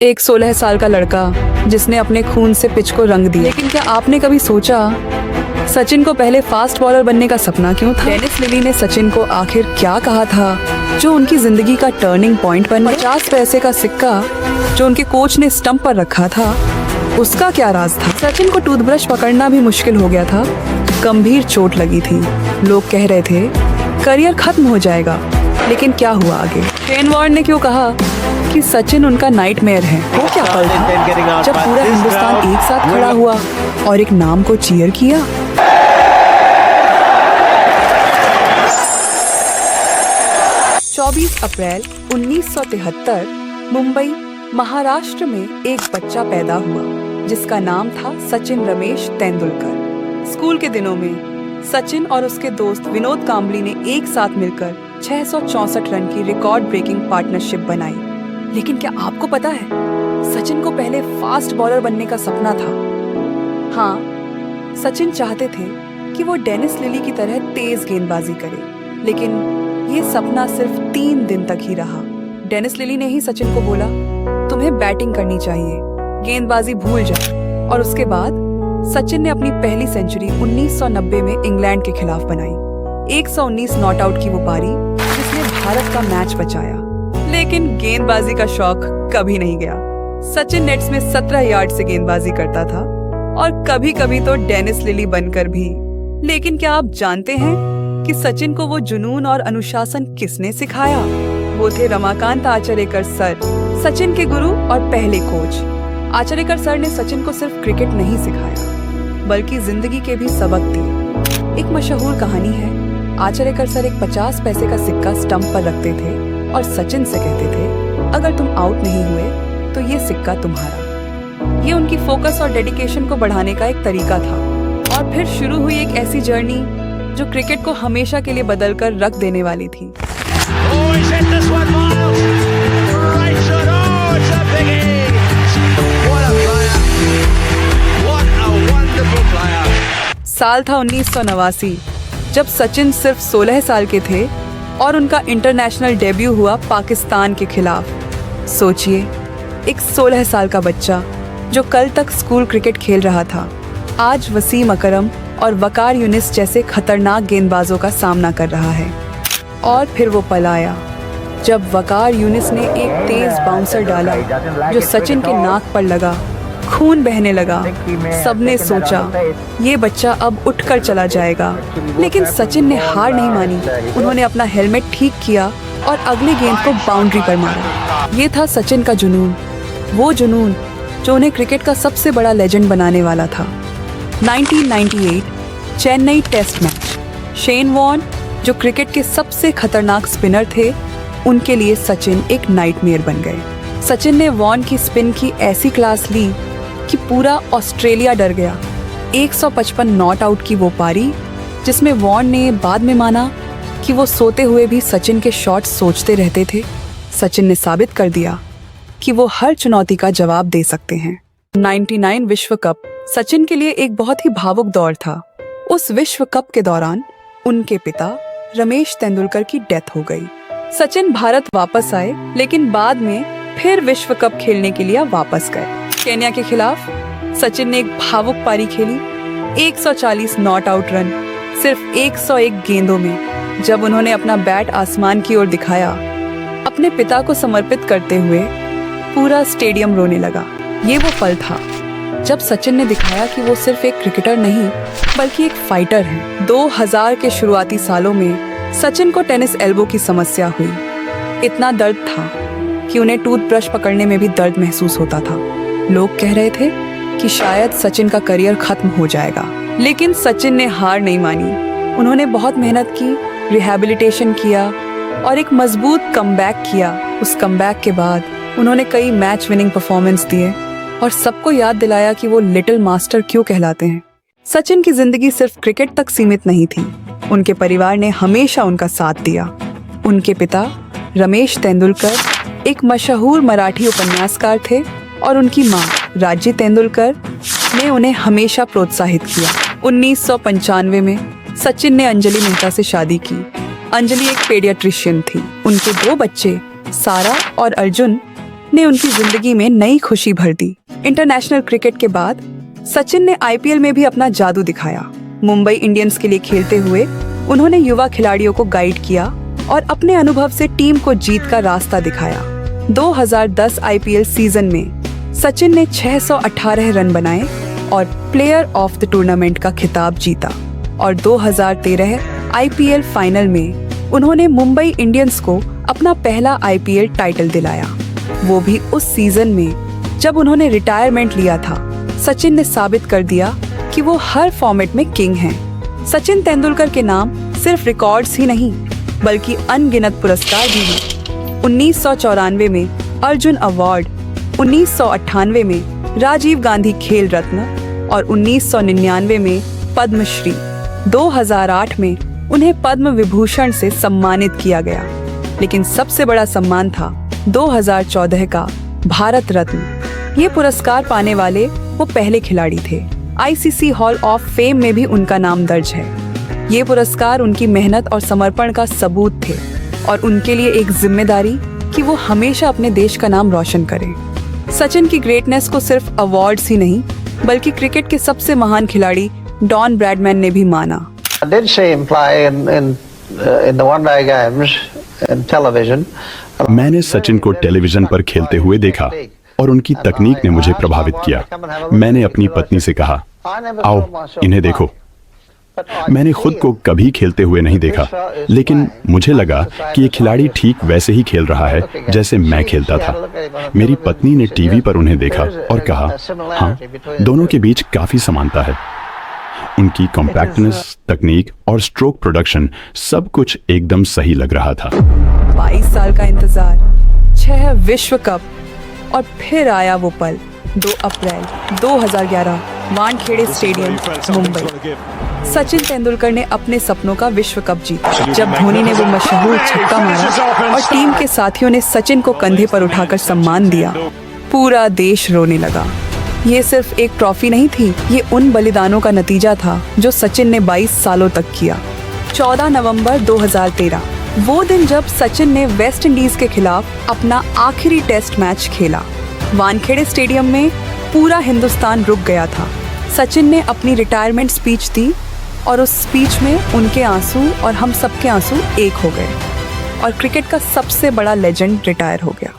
एक 16 साल का लड़का जिसने अपने खून से पिच को रंग दिया। लेकिन क्या आपने कभी सोचा सचिन को पहले फास्ट बॉलर बनने का सपना क्यों था? डेनिस लिली ने सचिन को आखिर क्या कहा था जो उनकी जिंदगी का टर्निंग पॉइंट बन गया? 50 पैसे का सिक्का जो उनके कोच ने स्टंप पर रखा था, उसका क्या राज था? सचिन को टूथब्रश पकड़ना भी मुश्किल हो गया था, गंभीर चोट लगी थी। लोग कह रहे थे करियर खत्म हो जाएगा, लेकिन क्या हुआ आगे? शेन वॉर्न ने क्यों कहा कि सचिन उनका नाइटमेयर है? वो क्या पल था जब पूरा हिंदुस्तान एक साथ खड़ा हुआ और एक नाम को चीयर किया। 24 अप्रैल 1973 मुंबई महाराष्ट्र में एक बच्चा पैदा हुआ जिसका नाम था सचिन रमेश तेंदुलकर। स्कूल के दिनों में सचिन और उसके दोस्त विनोद कांबली ने एक साथ मिलकर 664 रन की रिकॉर्ड ब्रेकिंग पार्टनरशिप बनाई। लेकिन क्या आपको पता है सचिन को पहले फास्ट बॉलर बनने का सपना था। हाँ, सचिन चाहते थे कि वो डेनिस लिली की तरह तेज गेंदबाजी करे, लेकिन ये सपना सिर्फ 3 दिन तक ही रहा। डेनिस लिली ने ही सचिन को बोला, तुम्हें बैटिंग करनी चाहिए, गेंदबाजी भूल जाओ। और उसके बाद सचिन ने अपनी पहली सेंचुरी 1990 में इंग्लैंड के खिलाफ बनाई। 119 नॉट आउट की वो पारी जिसने भारत का मैच बचाया। लेकिन गेंदबाजी का शौक कभी नहीं गया। सचिन नेट्स में 17 यार्ड से गेंदबाजी करता था और कभी कभी तो डेनिस लिली बनकर भी। लेकिन क्या आप जानते हैं कि सचिन को वो जुनून और अनुशासन किसने सिखाया? वो थे रमाकांत आचरेकर सर, सचिन के गुरु और पहले कोच। आचरेकर सर ने सचिन को सिर्फ क्रिकेट नहीं सिखाया, बल्कि जिंदगी के भी सबक दिए। एक मशहूर कहानी है, आचरेकर सर एक 50 पैसे का सिक्का स्टंप पर रखते थे और सचिन से कहते थे, अगर तुम आउट नहीं हुए तो ये सिक्का तुम्हारा। ये उनकी फोकस और डेडिकेशन को बढ़ाने का एक तरीका था। और फिर शुरू हुई एक ऐसी जर्नी जो क्रिकेट को हमेशा के लिए बदल कर रख देने वाली थी। साल था 1989 जब सचिन सिर्फ 16 साल के थे और उनका इंटरनेशनल डेब्यू हुआ पाकिस्तान के खिलाफ। सोचिए, एक 16 साल का बच्चा जो कल तक स्कूल क्रिकेट खेल रहा था, आज वसीम अकरम और वकार यूनिस जैसे खतरनाक गेंदबाजों का सामना कर रहा है। और फिर वो पल आया जब वकार यूनिस ने एक तेज बाउंसर डाला जो सचिन के नाक पर लगा, खून बहने लगा। सबने सोचा ये बच्चा अब उठकर चला जाएगा, लेकिन सचिन ने हार नहीं मानी। उन्होंने अपना हेलमेट ठीक किया और अगली गेंद को बाउंड्री पर मारा। ये था सचिन का जुनून, वो जुनून जो उन्हें क्रिकेट का सबसे बड़ा लेजेंड बनाने वाला था। 1998 Chennai test match. Shane Warne जो क्रिकेट के सबसे खतरनाक स्पिनर थे, उनके लिए सचिन एक नाइटमेयर बन गए। सचिन ने वॉर्न की स्पिन की ऐसी क्लास ली कि पूरा ऑस्ट्रेलिया डर गया। 155 नॉट आउट की वो पारी जिसमें वॉर्न ने बाद में माना कि वो सोते हुए भी सचिन के शॉट सोचते रहते थे। सचिन ने साबित कर दिया कि वो हर चुनौती का जवाब दे सकते हैं। 99 विश्व कप सचिन के लिए एक बहुत ही भावुक दौर था। उस विश्व कप के दौरान उनके पिता रमेश तेंदुलकर की डेथ हो गई। सचिन भारत वापस आए, लेकिन बाद में फिर विश्व कप खेलने के लिए वापस गए। केन्या के खिलाफ सचिन ने एक भावुक पारी खेली, 140 नॉट आउट रन सिर्फ 101 गेंदों में। जब उन्होंने अपना बैट आसमान की ओर दिखाया, अपने पिता को समर्पित करते हुए पूरा स्टेडियम रोने लगा। ये वो पल था जब सचिन ने दिखाया कि वो सिर्फ एक क्रिकेटर नहीं, बल्कि एक फाइटर है। 2000 के शुरुआती सालों में सचिन को टेनिस एल्बो की समस्या हुई। इतना दर्द था कि उन्हें टूथब्रश पकड़ने में भी दर्द महसूस होता था। लोग कह रहे थे कि शायद सचिन का करियर खत्म हो जाएगा, लेकिन सचिन ने हार नहीं मानी। उन्होंने बहुत मेहनत की, रिहैबिलिटेशन किया और एक मजबूत कमबैक किया। उस कमबैक के बाद उन्होंने कई मैच विनिंग परफॉर्मेंस दिए और सबको याद दिलाया कि वो लिटिल मास्टर क्यों कहलाते हैं। सचिन की जिंदगी सिर्फ क्रिकेट तक सीमित नहीं थी। उनके परिवार ने हमेशा उनका साथ दिया। उनके पिता रमेश तेंदुलकर एक मशहूर मराठी उपन्यासकार थे और उनकी माँ राजी तेंदुलकर ने उन्हें हमेशा प्रोत्साहित किया। 1995 में सचिन ने अंजलि मेहता से शादी की। अंजलि एक पेडियाट्रिशियन थी। उनके 2 बच्चे सारा और अर्जुन ने उनकी जिंदगी में नई खुशी भर दी। इंटरनेशनल क्रिकेट के बाद सचिन ने आईपीएल में भी अपना जादू दिखाया। मुंबई इंडियंस के लिए खेलते हुए उन्होंने युवा खिलाड़ियों को गाइड किया और अपने अनुभव से टीम को जीत का रास्ता दिखाया। 2010 आईपीएल सीजन में सचिन ने 618 रन बनाए और प्लेयर ऑफ द टूर्नामेंट का खिताब जीता और 2013 आईपीएल फाइनल में उन्होंने मुंबई इंडियंस को अपना पहला आईपीएल टाइटल दिलाया, वो भी उस सीजन में जब उन्होंने रिटायरमेंट लिया था। सचिन ने साबित कर दिया कि वो हर फॉर्मेट में किंग हैं। सचिन तेंदुलकर के नाम सिर्फ रिकॉर्ड्स ही नहीं बल्कि अनगिनत पुरस्कार भी हैं। 1994 में अर्जुन अवार्ड, 1998 में राजीव गांधी खेल रत्न और 1999 में पद्मश्री, 2008 में उन्हें पद्म विभूषण से सम्मानित किया गया। लेकिन सबसे बड़ा सम्मान था 2014 का भारत रत्न। ये पुरस्कार पाने वाले वो पहले खिलाड़ी थे। आईसीसी हॉल ऑफ फेम में भी उनका नाम दर्ज है। ये पुरस्कार उनकी मेहनत और समर्पण का सबूत थे और उनके लिए एक जिम्मेदारी कि वो हमेशा अपने देश का नाम रोशन करें। सचिन की ग्रेटनेस को सिर्फ अवार्ड्स ही नहीं बल्कि क्रिकेट के सबसे महान खिलाड़ी डॉन ब्रैडमैन ने भी माना। मैंने सचिन को टेलीविजन पर खेलते हुए देखा और उनकी तकनीक ने मुझे प्रभावित किया। मैंने अपनी पत्नी से कहा, आओ इन्हें देखो। मैंने खुद को कभी खेलते हुए नहीं देखा, लेकिन मुझे लगा कि ये खिलाड़ी ठीक वैसे ही खेल रहा है जैसे मैं खेलता था। मेरी पत्नी ने टीवी पर उन्हें देखा और कहा, हाँ, दोनों के बीच काफी समानता है। उनकी कॉम्पैक्टनेस, तकनीक और स्ट्रोक प्रोडक्शन सब कुछ एकदम सही लग रहा था। 22 साल का इंतजार, 6 विश्व कप और फिर आया वो पल। 2 अप्रैल 2011 वानखेड़े स्टेडियम, मुंबई। सचिन तेंदुलकर ने अपने सपनों का विश्व कप जीता। जब धोनी ने वो मशहूर छक्का मारा और टीम के साथियों ने सचिन को कंधे पर उठाकर सम्मान दिया, पूरा देश रोने लगा। ये सिर्फ एक ट्रॉफी नहीं थी, ये उन बलिदानों का नतीजा था जो सचिन ने 22 सालों तक किया। 14 नवंबर 2013 वो दिन जब सचिन ने वेस्ट इंडीज के खिलाफ अपना आखिरी टेस्ट मैच खेला। वानखेड़े स्टेडियम में पूरा हिंदुस्तान रुक गया था। सचिन ने अपनी रिटायरमेंट स्पीच दी और उस स्पीच में उनके आंसू और हम सबके आंसू एक हो गए और क्रिकेट का सबसे बड़ा लेजेंड रिटायर हो गया।